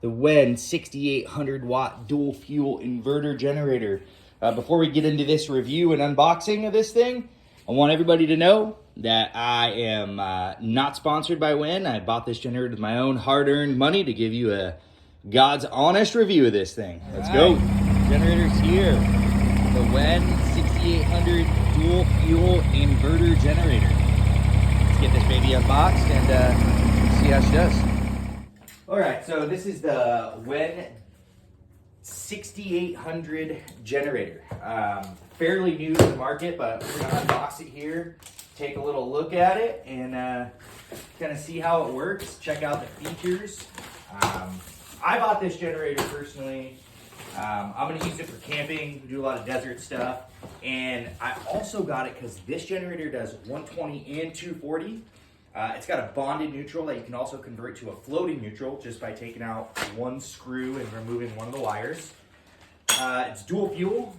the WEN 6800 watt dual fuel inverter generator. Before we get into this review and unboxing of this thing, I want everybody to know that I am not sponsored by WEN. I bought this generator with my own hard-earned money to give you a God's honest review of this thing. Let's go. Generator's here. The WEN 6800 dual fuel inverter generator. Let's get this baby unboxed and see how she does. All right, so this is the WEN 6800 generator. Fairly new to the market, but we're gonna unbox it here, take a little look at it, and kind of see how it works, check out the features. I bought this generator personally. I'm gonna use it for camping, do a lot of desert stuff, and I also got it because this generator does 120 and 240. It's got a bonded neutral that you can also convert to a floating neutral just by taking out one screw and removing one of the wires. It's dual fuel,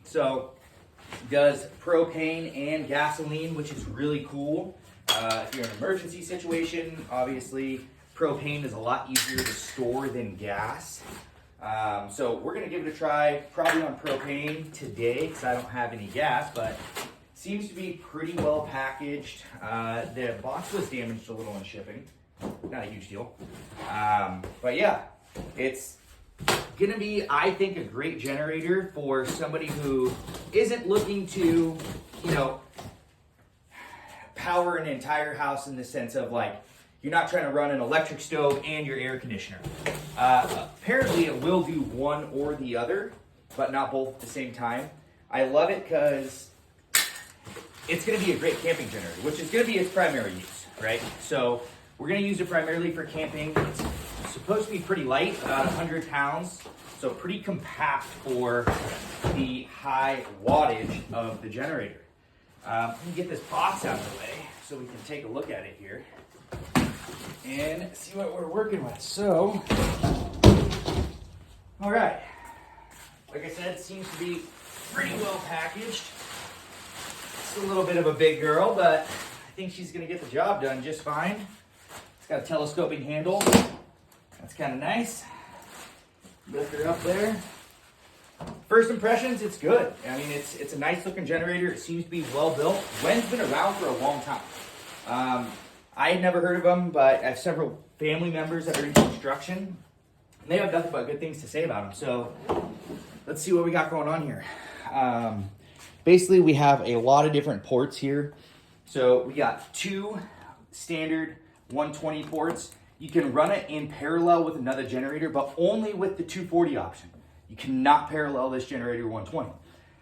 so it does propane and gasoline, which is really cool. If you're in an emergency situation, obviously propane is a lot easier to store than gas. So we're gonna give it a try, probably on propane today because I don't have any gas, but seems to be pretty well packaged. The box was damaged a little in shipping. Not a huge deal. But yeah, it's gonna be, I think, a great generator for somebody who isn't looking to, you know, power an entire house in the sense of like, you're not trying to run an electric stove and your air conditioner. Apparently it will do one or the other, but not both at the same time. I love it because it's gonna be a great camping generator, which is gonna be its primary use, right? So we're gonna use it primarily for camping. It's supposed to be pretty light, about 100 pounds, so pretty compact for the high wattage of the generator. Let me get this box out of the way so we can take a look at it here and see what we're working with. So, all right. Like I said, it seems to be pretty well packaged. It's a little bit of a big girl, but I think she's gonna get the job done just fine. It's got a telescoping handle. That's kind of nice. Lift her up there. First impressions, it's good. I mean, it's a nice looking generator. It seems to be well built. WEN's been around for a long time. I had never heard of them, but I have several family members that are in construction, and they have nothing but good things to say about them. So let's see what we got going on here. Basically, we have a lot of different ports here. So we got two standard 120 ports. You can run it in parallel with another generator, but only with the 240 option. You cannot parallel this generator 120.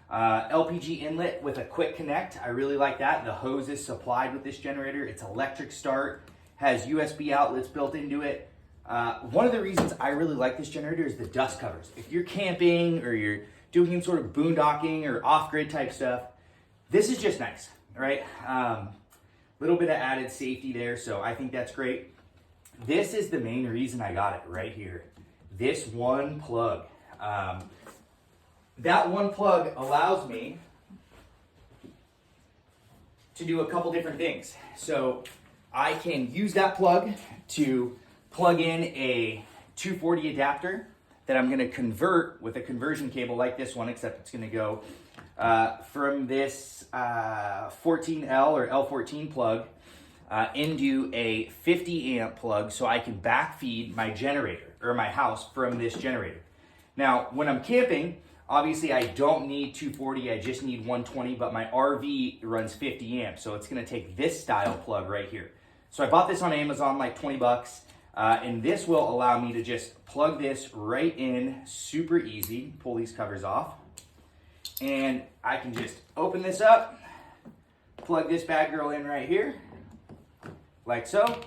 LPG inlet with a quick connect. I really like that. The hose is supplied with this generator. It's electric start, has USB outlets built into it. One of the reasons I really like this generator is the dust covers. If you're camping or you're doing some sort of boondocking or off-grid type stuff, this is just nice, right? Little bit of added safety there, so I think that's great. This is the main reason I got it right here. This one plug. That one plug allows me to do a couple different things. So I can use that plug to plug in a 240 adapter that I'm gonna convert with a conversion cable like this one, except it's gonna go from this 14L or L14 plug into a 50 amp plug so I can backfeed my generator or my house from this generator. Now, when I'm camping, obviously I don't need 240, I just need 120, but my RV runs 50 amps, so it's gonna take this style plug right here. So I bought this on Amazon, like 20 bucks, and this will allow me to just plug this right in, super easy, pull these covers off, and I can just open this up, plug this bad girl in right here, like so,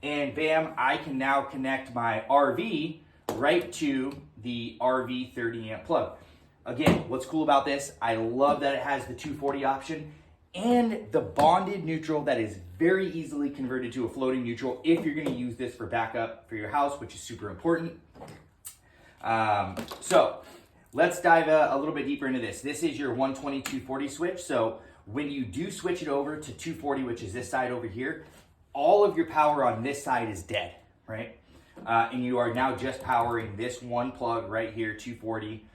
and bam, I can now connect my RV right to the RV 30 amp plug. Again, what's cool about this, I love that it has the 240 option and the bonded neutral that is very easily converted to a floating neutral if you're gonna use this for backup for your house, which is super important. So let's dive a little bit deeper into this. This is your 120-240 switch. So when you do switch it over to 240, which is this side over here, all of your power on this side is dead, right? and you are now just powering this one plug right here, 240.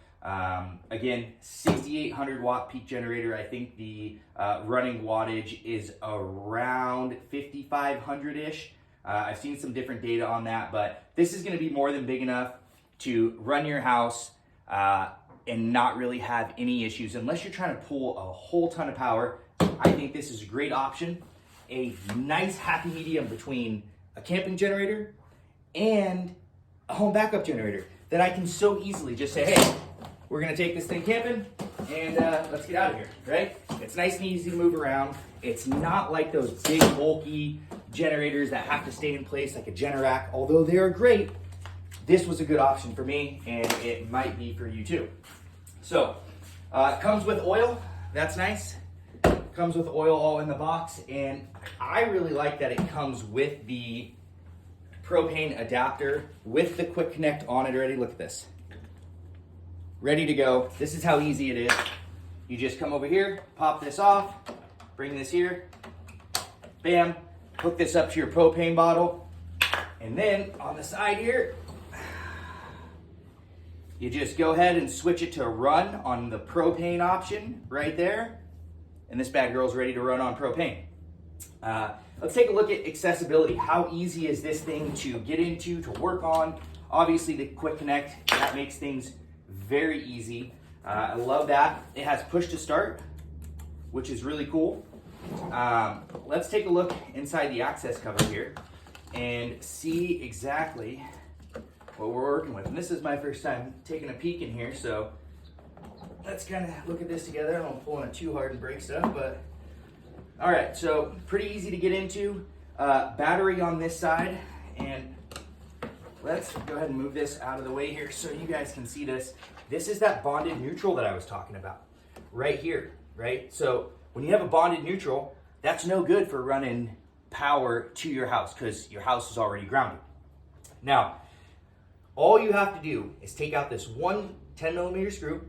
Again, 6,800 watt peak generator. I think the running wattage is around 5,500-ish. I've seen some different data on that, but this is going to be more than big enough to run your house and not really have any issues. Unless you're trying to pull a whole ton of power, I think this is a great option. A nice happy medium between a camping generator and a home backup generator that I can so easily just say, hey, we're gonna take this thing camping and let's get out of here, right? It's nice and easy to move around. It's not like those big bulky generators that have to stay in place like a Generac. Although they are great, this was a good option for me and it might be for you too. So, it comes with oil, that's nice. Comes with oil all in the box, and I really like that it comes with the propane adapter with the quick connect on it already. Look at this. Ready to go. This is how easy it is. You just come over here, pop this off, bring this here, bam, hook this up to your propane bottle, and then on the side here, you just go ahead and switch it to run on the propane option right there, and this bad girl's ready to run on propane. Let's take a look at accessibility. How easy is this thing to get into, to work on? Obviously the quick connect, that makes things very easy. I love that. It has push to start, which is really cool. Let's take a look inside the access cover here and see exactly what we're working with. And this is my first time taking a peek in here, so let's kind of look at this together. I don't pull on it too hard and break stuff, but all right, so pretty easy to get into. Battery on this side, and let's go ahead and move this out of the way here so you guys can see this. This is that bonded neutral that I was talking about right here, right? So when you have a bonded neutral, that's no good for running power to your house because your house is already grounded. Now, all you have to do is take out this one 10mm screw,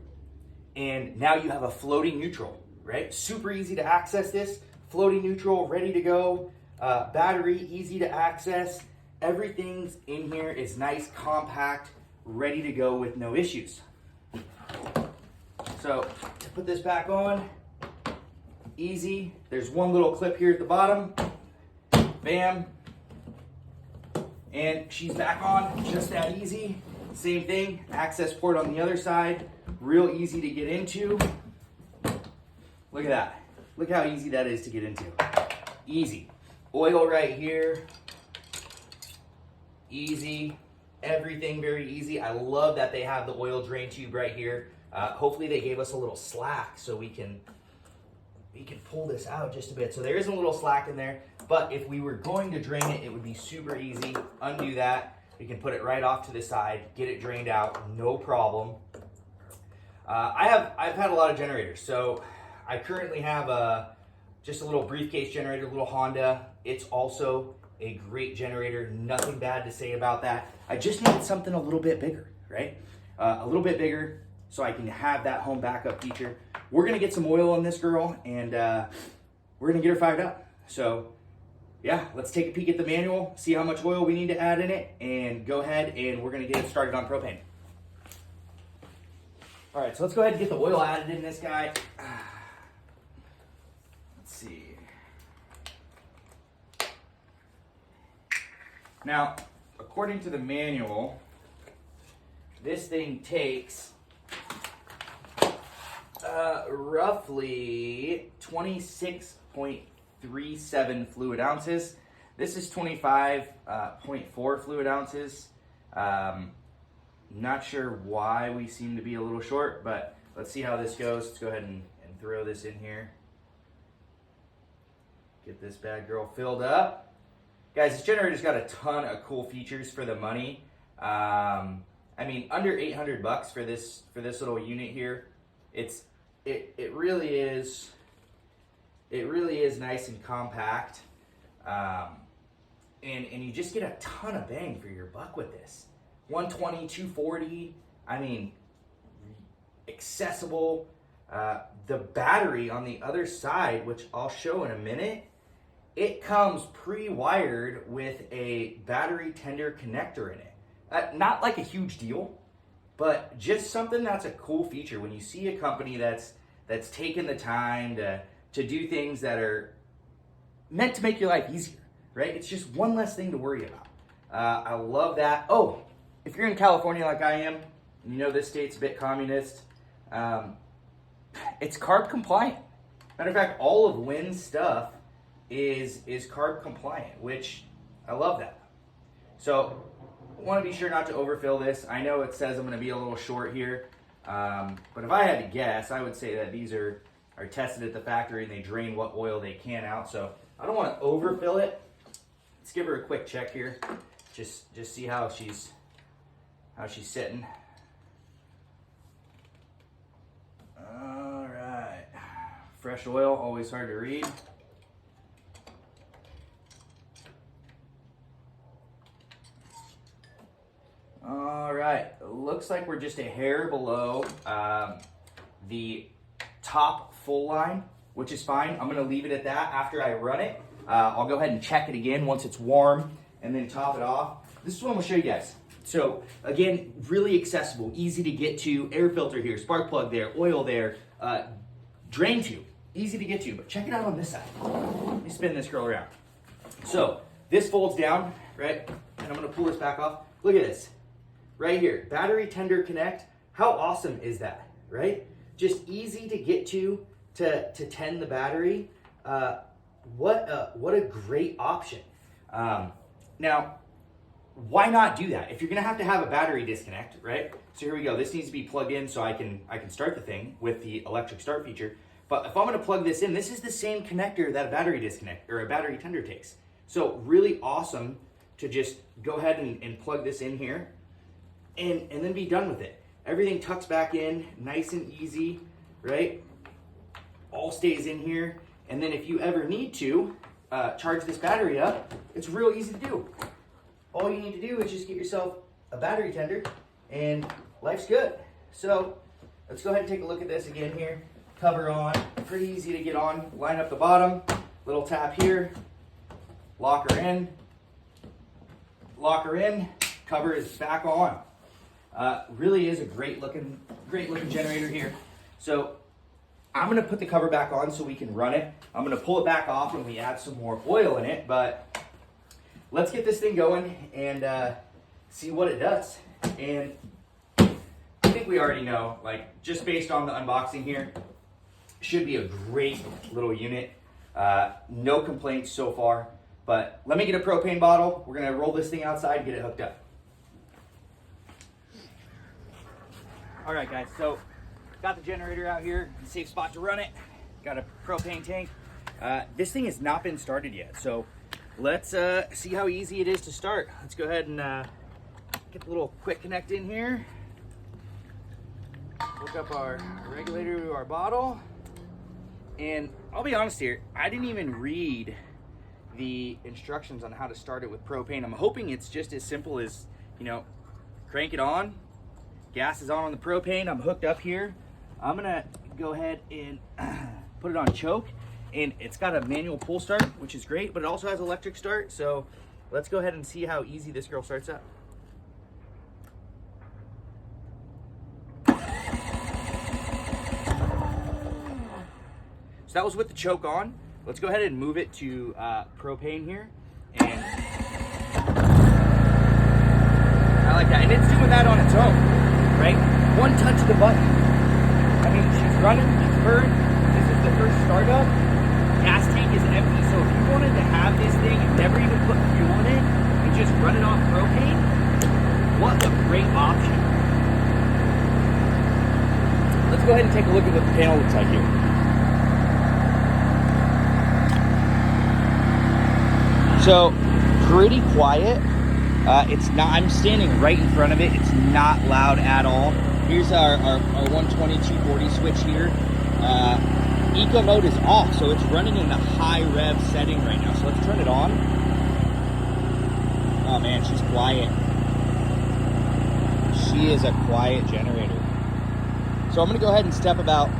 and now you have a floating neutral, right? Super easy to access this. Floating neutral, ready to go. Battery, easy to access. Everything's in here is nice, compact, ready to go with no issues. So to put this back on, easy. There's one little clip here at the bottom. Bam. And she's back on, just that easy. Same thing, access port on the other side. Real easy to get into. Look at that. Look how easy that is to get into. Easy. Oil right here. Easy. Everything very easy. I love that they have the oil drain tube right here. Hopefully they gave us a little slack so we can pull this out just a bit. So there is a little slack in there, but if we were going to drain it, it would be super easy. Undo that. We can put it right off to the side, get it drained out, no problem. I've had a lot of generators, so I currently have just a little briefcase generator, a little Honda. It's also a great generator, nothing bad to say about that. I just needed something a little bit bigger, right? A little bit bigger so I can have that home backup feature. We're gonna get some oil on this girl and we're gonna get her fired up. So yeah, let's take a peek at the manual, see how much oil we need to add in it, and go ahead and we're gonna get it started on propane. All right, so let's go ahead and get the oil added in this guy. Let's see. Now, according to the manual, this thing takes roughly 26.37 fluid ounces. This is 25.4 fluid ounces. Not sure why we seem to be a little short, but let's see how this goes. Let's go ahead and throw this in here. Get this bad girl filled up. Guys, this generator's got a ton of cool features for the money. I mean, under 800 bucks for this little unit here. It really is nice and compact. And you just get a ton of bang for your buck with this. 120, 240, I mean, accessible. The battery on the other side, which I'll show in a minute, it comes pre-wired with a battery tender connector in it. Not like a huge deal, but just something that's a cool feature when you see a company that's taken the time to do things that are meant to make your life easier, right? It's just one less thing to worry about. I love that. Oh, if you're in California like I am, you know this state's a bit communist, it's carb compliant. Matter of fact, all of WEN's stuff is carb compliant, which I love that. So I want to be sure not to overfill this. I know it says I'm going to be a little short here, but if I had to guess, I would say that these are tested at the factory and they drain what oil they can out. So I don't want to overfill it. Let's give her a quick check here. Just see how she's sitting. All right. Fresh oil, always hard to read. All right, looks like we're just a hair below the top full line, which is fine. I'm gonna leave it at that. After I run it, I'll go ahead and check it again once it's warm and then top it off. This is what I'm gonna show you guys. So again, really accessible, easy to get to, air filter here, spark plug there, oil there, drain tube, easy to get to, but check it out on this side. Let me spin this girl around. So this folds down, right? And I'm gonna pull this back off. Look at this, right here, battery tender connect. How awesome is that, right? Just easy to get to tend the battery. What a great option. Now, why not do that? If you're gonna have a battery disconnect, right? So here we go. This needs to be plugged in so I can start the thing with the electric start feature. But if I'm gonna plug this in, this is the same connector that a battery disconnect or a battery tender takes. So really awesome to just go ahead and plug this in here and then be done with it. Everything tucks back in, nice and easy, right? All stays in here. And then if you ever need to charge this battery up, it's real easy to do. All you need to do is just get yourself a battery tender and life's good. So let's go ahead and take a look at this again here. Cover on, pretty easy to get on. Line up the bottom, little tap here, lock her in, cover is back on. Really is a great looking generator here. So I'm gonna put the cover back on so we can run it. I'm gonna pull it back off when we add some more oil in it, but let's get this thing going and see what it does. And I think we already know, like just based on the unboxing here, should be a great little unit. No complaints so far, but let me get a propane bottle. We're gonna roll this thing outside and get it hooked up. All right guys, so got the generator out here, safe spot to run it. Got a propane tank. This thing has not been started yet, so let's see how easy it is to start. Let's go ahead and get the little quick connect in here. Hook up our regulator to our bottle. And I'll be honest here, I didn't even read the instructions on how to start it with propane. I'm hoping it's just as simple as, you know, crank it on, gas is on the propane, I'm hooked up here. I'm gonna go ahead and put it on choke, and it's got a manual pull start, which is great, but it also has electric start. So let's go ahead and see how easy this girl starts up. So that was with the choke on. Let's go ahead and move it to propane here. And I like that. And it's doing that on its own, right? One touch of the button. I mean, she's running, she's purring. This is the first startup. Gas tank is empty, so if you wanted to have this thing and never even put fuel in it and just run it off propane, what a great option. Let's go ahead and take a look at what the panel looks like here. So pretty quiet. It's not, I'm standing right in front of it. It's not loud at all. Here's our 120/240 switch here. Eco mode is off, so it's running in the high rev setting right now. So let's turn it on. Oh man, she's quiet. She is a quiet generator. So I'm gonna go ahead and step about,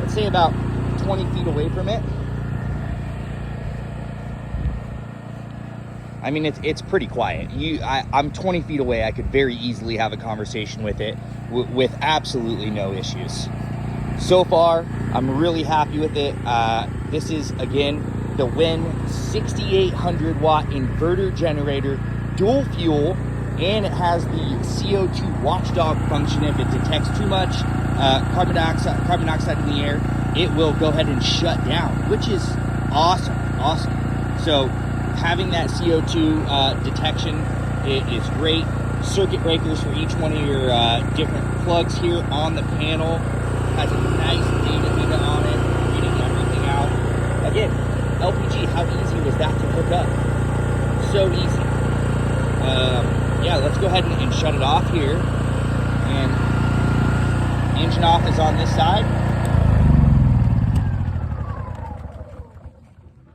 let's say about 20 feet away from it. I mean, it's pretty quiet. I'm 20 feet away. I could very easily have a conversation with it with absolutely no issues. So far, I'm really happy with it. This is, again, the WEN 6800 watt inverter generator, dual fuel, and it has the CO2 watchdog function. If it detects too much carbon dioxide in the air, it will go ahead and shut down, which is awesome. So having that CO2 detection is great. Circuit breakers for each one of your different plugs here on the panel. Has a nice data meter on it, reading everything out. Again, LPG, how easy was that to hook up? So easy. Yeah, let's go ahead and shut it off here. And engine off is on this side.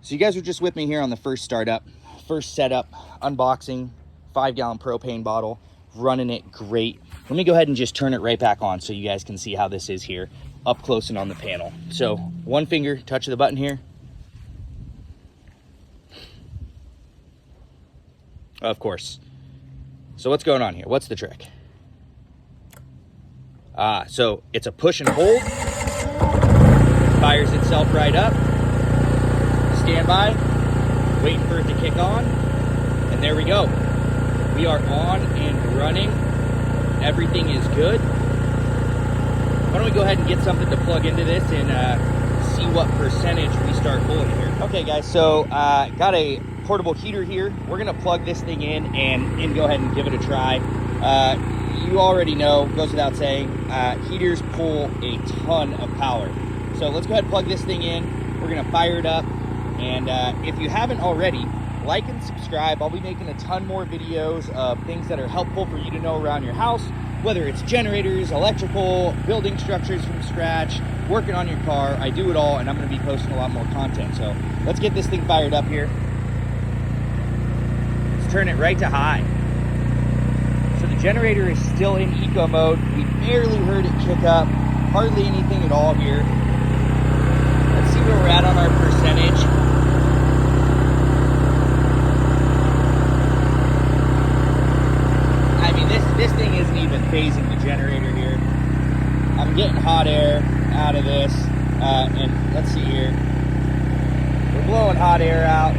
So you guys were just with me here on the first startup, first setup, unboxing, 5-gallon propane bottle, running it great. Let me go ahead and just turn it right back on so you guys can see how this is here up close and on the panel. So one finger, touch of the button here. Of course. So what's going on here? What's the trick? So it's a push and hold. Fires itself right up. Stand by, waiting for it to kick on. And there we go. We are on and running. Everything is good. Why don't we go ahead and get something to plug into this and see what percentage we start pulling here. Okay guys, so got a portable heater here. We're gonna plug this thing in and go ahead and give it a try. You already know, goes without saying, heaters pull a ton of power. So let's go ahead and plug this thing in. We're gonna fire it up. And if you haven't already, like and subscribe. I'll be making a ton more videos of things that are helpful for you to know around your house, whether it's generators, electrical, building structures from scratch, working on your car. I do it all, and I'm going to be posting a lot more content. So let's get this thing fired up here. Let's turn it right to high. So the generator is still in eco mode. We barely heard it kick up, hardly anything at all here. Let's see where we're at on our percentage. This thing isn't even phasing the generator here. I'm getting hot air out of this, and let's see here. We're blowing hot air out.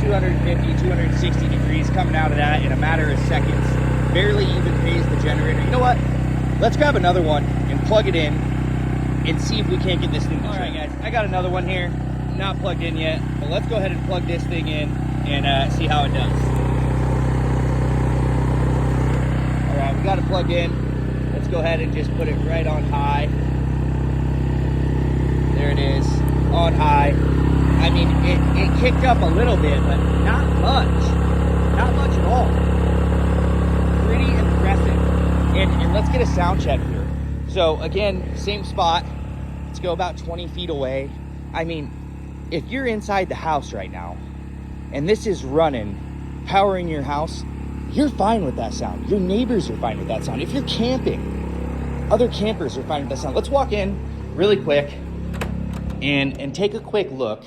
250, 260 degrees coming out of that in a matter of seconds. Barely even phased the generator. You know what? Let's grab another one and plug it in and see if we can't get this thing to All right, guys, I got another one here. Not plugged in yet, but let's go ahead and plug this thing in and see how it does. We got it plugged in. Let's go ahead and just put it right on high. There it is, on high. I mean, it kicked up a little bit, but not much. Not much at all. Pretty impressive. And let's get a sound check here. So again, same spot. Let's go about 20 feet away. I mean, if you're inside the house right now, and this is running, powering your house, you're fine with that sound. Your neighbors are fine with that sound. If you're camping, other campers are fine with that sound. Let's walk in really quick and take a quick look.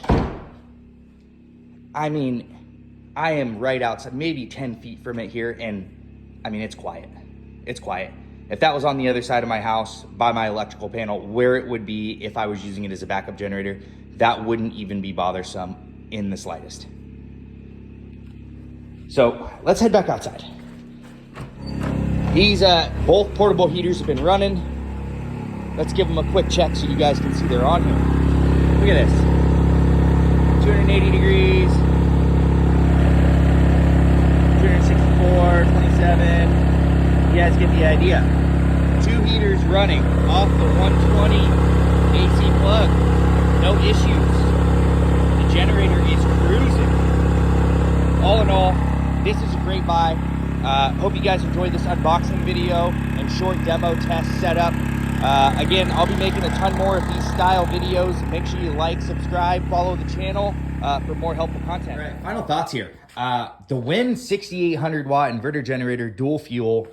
I mean, I am right outside, maybe 10 feet from it here, and I mean, it's quiet. It's quiet. If that was on the other side of my house by my electrical panel, where it would be if I was using it as a backup generator, that wouldn't even be bothersome in the slightest. So let's head back outside. These both portable heaters have been running. Let's give them a quick check so you guys can see they're on here. Look at this. 280 degrees, 264, 27. You guys get the idea. 2 heaters running off the 120 AC plug. No issues. The generator is cruising. All in all, this is a great buy. Hope you guys enjoyed this unboxing video and short demo test setup. Again, I'll be making a ton more of these style videos. Make sure you like, subscribe, follow the channel for more helpful content. All right, final thoughts here. The WEN 6800 watt inverter generator, dual fuel,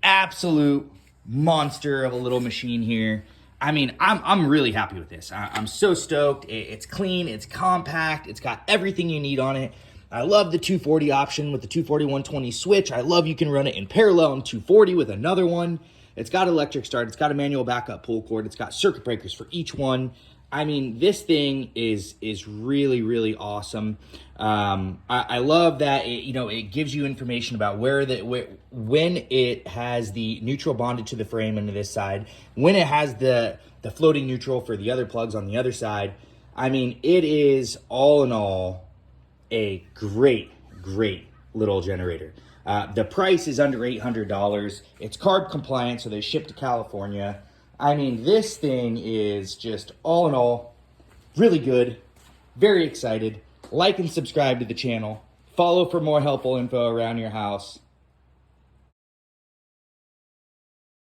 absolute monster of a little machine here. I mean, I'm really happy with this. I'm so stoked. It's clean, it's compact, it's got everything you need on it. I love the 240 option with the 240-120 switch. I love you can run it in parallel and 240 with another one. It's got electric start. It's got a manual backup pull cord. It's got circuit breakers for each one. I mean, this thing is really, really awesome. I love that it gives you information about when it has the neutral bonded to the frame into this side, when it has the floating neutral for the other plugs on the other side. I mean, it is all in all a great little generator. The price is under $800. It's CARB compliant, so they ship to California. I mean, this thing is just all in all really good. Very excited. Like and subscribe to the channel. Follow for more helpful info around your house.